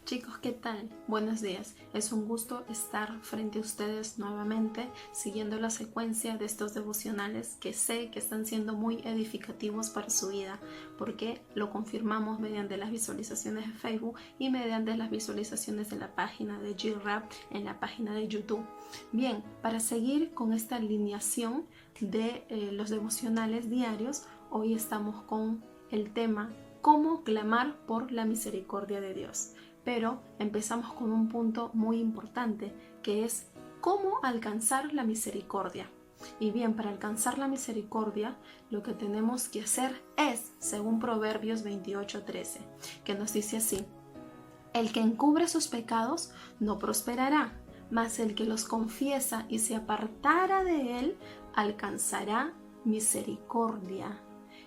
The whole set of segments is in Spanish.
Chicos, ¿qué tal? Buenos días. Es un gusto estar frente a ustedes nuevamente, siguiendo la secuencia de estos devocionales que sé que están siendo muy edificativos para su vida, porque lo confirmamos mediante las visualizaciones de Facebook y mediante las visualizaciones de la página de G-Rap en la página de YouTube. Bien, para seguir con esta alineación de los devocionales diarios, hoy estamos con el tema ¿Cómo clamar por la misericordia de Dios? Pero empezamos con un punto muy importante, que es cómo alcanzar la misericordia. Y bien, para alcanzar la misericordia, lo que tenemos que hacer es, según Proverbios 28:13, que nos dice así: el que encubre sus pecados no prosperará, mas el que los confiesa y se apartara de él alcanzará misericordia.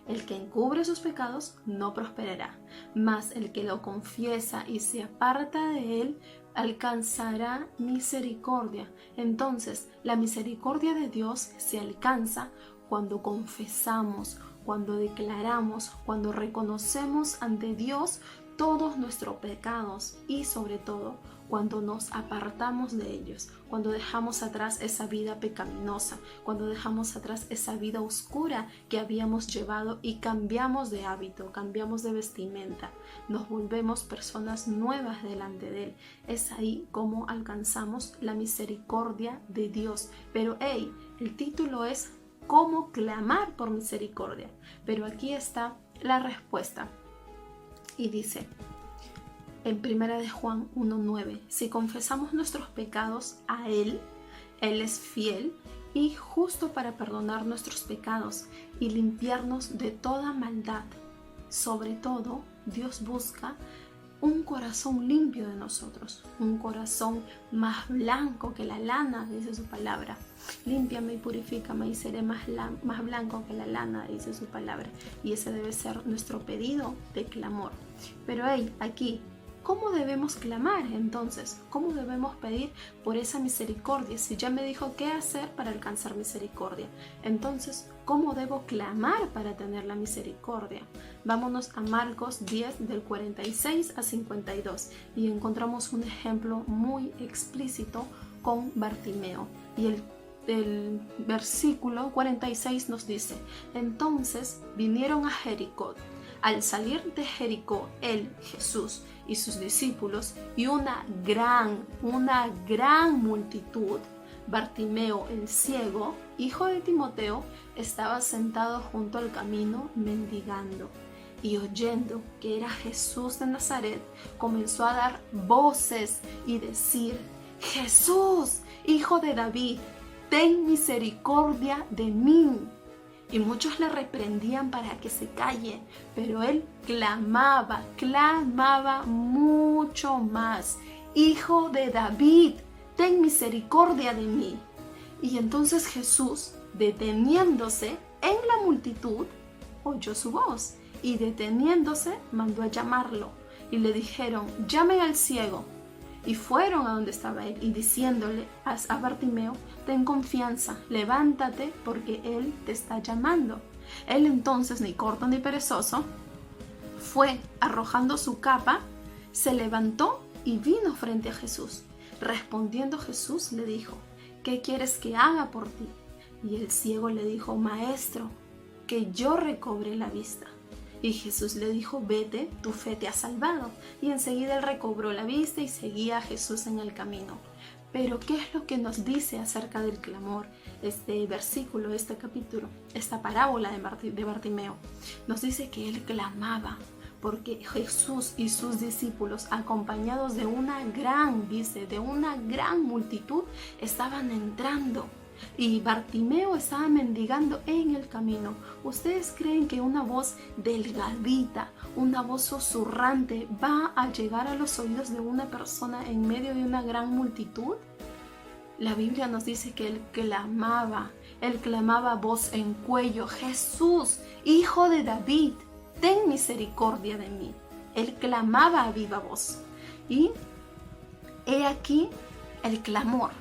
El que encubre sus pecados no prosperará, mas el que lo confiesa y se aparta de él alcanzará misericordia. Entonces, la misericordia de Dios se alcanza cuando confesamos, cuando declaramos, cuando reconocemos ante Dios todos nuestros pecados y sobre todo cuando nos apartamos de ellos, cuando dejamos atrás esa vida pecaminosa, cuando dejamos atrás esa vida oscura que habíamos llevado y cambiamos de hábito, cambiamos de vestimenta, nos volvemos personas nuevas delante de Él. Es ahí como alcanzamos la misericordia de Dios. Pero el título es ¿Cómo clamar por misericordia? Pero aquí está la respuesta. Y dice en 1 de Juan 1:9, si confesamos nuestros pecados a Él es fiel y justo para perdonar nuestros pecados y limpiarnos de toda maldad. Sobre todo, Dios busca un corazón limpio de nosotros, un corazón más blanco que la lana, dice su palabra. Límpiame y purifícame y seré más blanco que la lana, dice su palabra. Y ese debe ser nuestro pedido de clamor. Pero aquí, ¿cómo debemos clamar entonces? ¿Cómo debemos pedir por esa misericordia? Si ya me dijo qué hacer para alcanzar misericordia, entonces, ¿cómo debo clamar para tener la misericordia? Vámonos a Marcos 10 del 46 a 52 y encontramos un ejemplo muy explícito con Bartimeo. Y el versículo 46 nos dice: entonces vinieron a Jericó. Al salir de Jericó, él, Jesús y sus discípulos y una gran multitud, Bartimeo el ciego, hijo de Timoteo, estaba sentado junto al camino mendigando. Y oyendo que era Jesús de Nazaret, comenzó a dar voces y decir: Jesús, hijo de David, ten misericordia de mí. Y muchos le reprendían para que se calle, pero él clamaba mucho más: Hijo de David, ten misericordia de mí. Y entonces Jesús, deteniéndose en la multitud, oyó su voz y deteniéndose mandó a llamarlo. Y le dijeron: llamen al ciego. Y fueron a donde estaba él y diciéndole a Bartimeo: ten confianza, levántate porque él te está llamando. Él entonces, ni corto ni perezoso, fue arrojando su capa, se levantó y vino frente a Jesús. Respondiendo Jesús le dijo: ¿qué quieres que haga por ti? Y el ciego le dijo: Maestro, que yo recobre la vista. Y Jesús le dijo: vete, tu fe te ha salvado. Y enseguida él recobró la vista y seguía a Jesús en el camino. Pero ¿qué es lo que nos dice acerca del clamor? Este versículo, este capítulo, esta parábola de Bartimeo, nos dice que él clamaba porque Jesús y sus discípulos, acompañados de una gran multitud, estaban entrando. Y Bartimeo estaba mendigando en el camino. ¿Ustedes creen que una voz delgadita, una voz susurrante va a llegar a los oídos de una persona en medio de una gran multitud? La Biblia nos dice que él clamaba voz en cuello: Jesús, hijo de David, ten misericordia de mí. Él clamaba a viva voz. Y he aquí el clamor.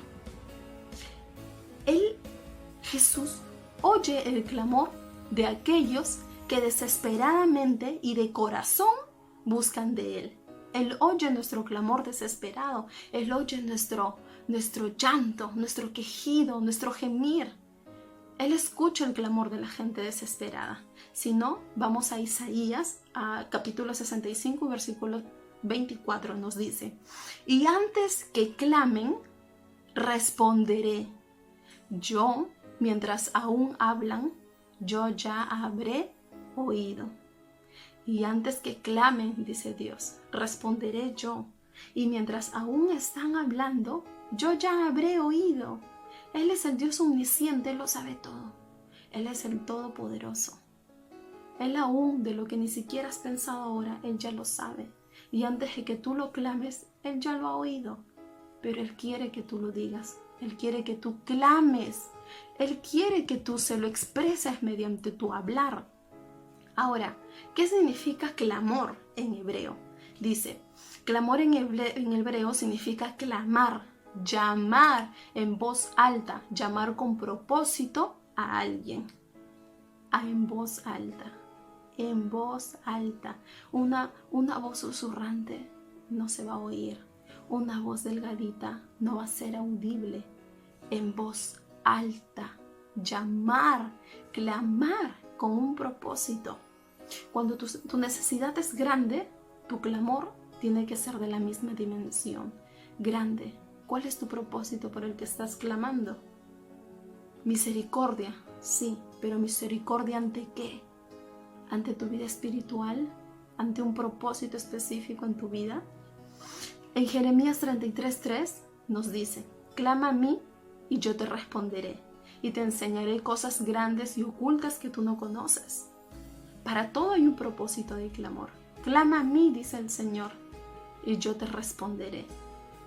Jesús oye el clamor de aquellos que desesperadamente y de corazón buscan de Él. Él oye nuestro clamor desesperado. Él oye nuestro llanto, nuestro quejido, nuestro gemir. Él escucha el clamor de la gente desesperada. Si no, vamos a Isaías, a capítulo 65, versículo 24, nos dice: y antes que clamen, responderé. Yo, mientras aún hablan, yo ya habré oído. Y antes que clamen, dice Dios, responderé yo. Y mientras aún están hablando, yo ya habré oído. Él es el Dios omnisciente, Él lo sabe todo. Él es el Todopoderoso. Él aún de lo que ni siquiera has pensado ahora, Él ya lo sabe. Y antes de que tú lo clames, Él ya lo ha oído. Pero Él quiere que tú lo digas. Él quiere que tú clames. Él quiere que tú se lo expreses mediante tu hablar. Ahora, ¿qué significa clamor en hebreo? Dice, clamor en hebreo significa clamar, llamar en voz alta, llamar con propósito a alguien. En voz alta, en voz alta. Una voz susurrante no se va a oír. Una voz delgadita no va a ser audible. En voz alta, llamar, clamar con un propósito. Cuando tu necesidad es grande, tu clamor tiene que ser de la misma dimensión. Grande. ¿Cuál es tu propósito por el que estás clamando? Misericordia, sí, pero misericordia ¿ante qué? ¿Ante tu vida espiritual? ¿Ante un propósito específico en tu vida? En Jeremías 33:3 nos dice: clama a mí y yo te responderé, y te enseñaré cosas grandes y ocultas que tú no conoces. Para todo hay un propósito de clamor. Clama a mí, dice el Señor, y yo te responderé,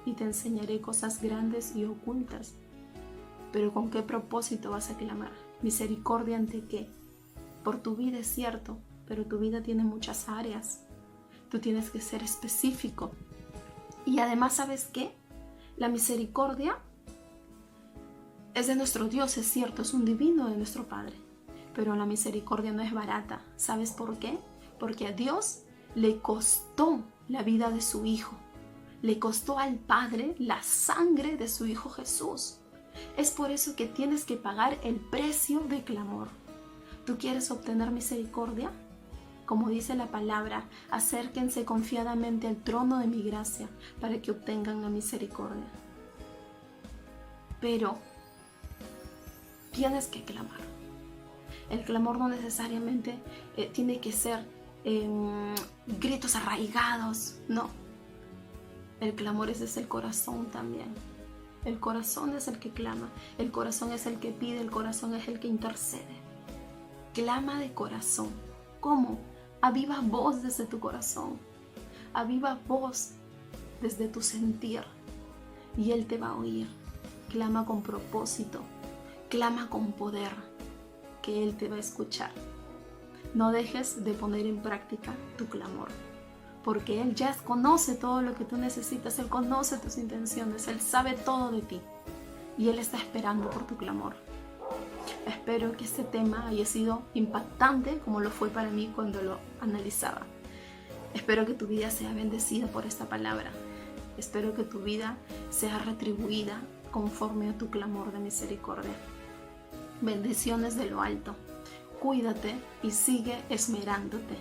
y te enseñaré cosas grandes y ocultas. Pero ¿con qué propósito vas a clamar? ¿Misericordia ante qué? Por tu vida es cierto, pero tu vida tiene muchas áreas. Tú tienes que ser específico. Y además, ¿sabes qué? La misericordia es de nuestro Dios, es cierto, es un divino de nuestro Padre. Pero la misericordia no es barata. ¿Sabes por qué? Porque a Dios le costó la vida de su Hijo. Le costó al Padre la sangre de su Hijo Jesús. Es por eso que tienes que pagar el precio de clamor. ¿Tú quieres obtener misericordia? Como dice la palabra, acérquense confiadamente al trono de mi gracia para que obtengan la misericordia. Pero tienes que clamar. El clamor no necesariamente tiene que ser gritos arraigados, no. El clamor es desde el corazón también. El corazón es el que clama, el corazón es el que pide, el corazón es el que intercede. Clama de corazón. ¿Cómo? A viva voz desde tu corazón, a viva voz desde tu sentir, y Él te va a oír. Clama con propósito, clama con poder, que Él te va a escuchar. No dejes de poner en práctica tu clamor, porque Él ya conoce todo lo que tú necesitas, Él conoce tus intenciones, Él sabe todo de ti, y Él está esperando por tu clamor. Espero que este tema haya sido impactante como lo fue para mí cuando lo analizaba. Espero que tu vida sea bendecida por esta palabra. Espero que tu vida sea retribuida conforme a tu clamor de misericordia. Bendiciones de lo alto. Cuídate y sigue esmerándote.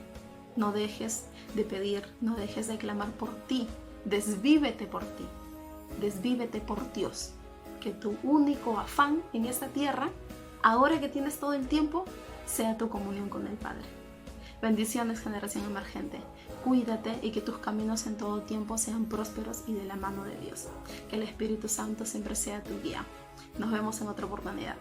No dejes de pedir, no dejes de clamar por ti. Desvívete por ti. Desvívete por Dios. Que tu único afán en esta tierra, ahora que tienes todo el tiempo, sea tu comunión con el Padre. Bendiciones, generación emergente. Cuídate y que tus caminos en todo tiempo sean prósperos y de la mano de Dios. Que el Espíritu Santo siempre sea tu guía. Nos vemos en otra oportunidad.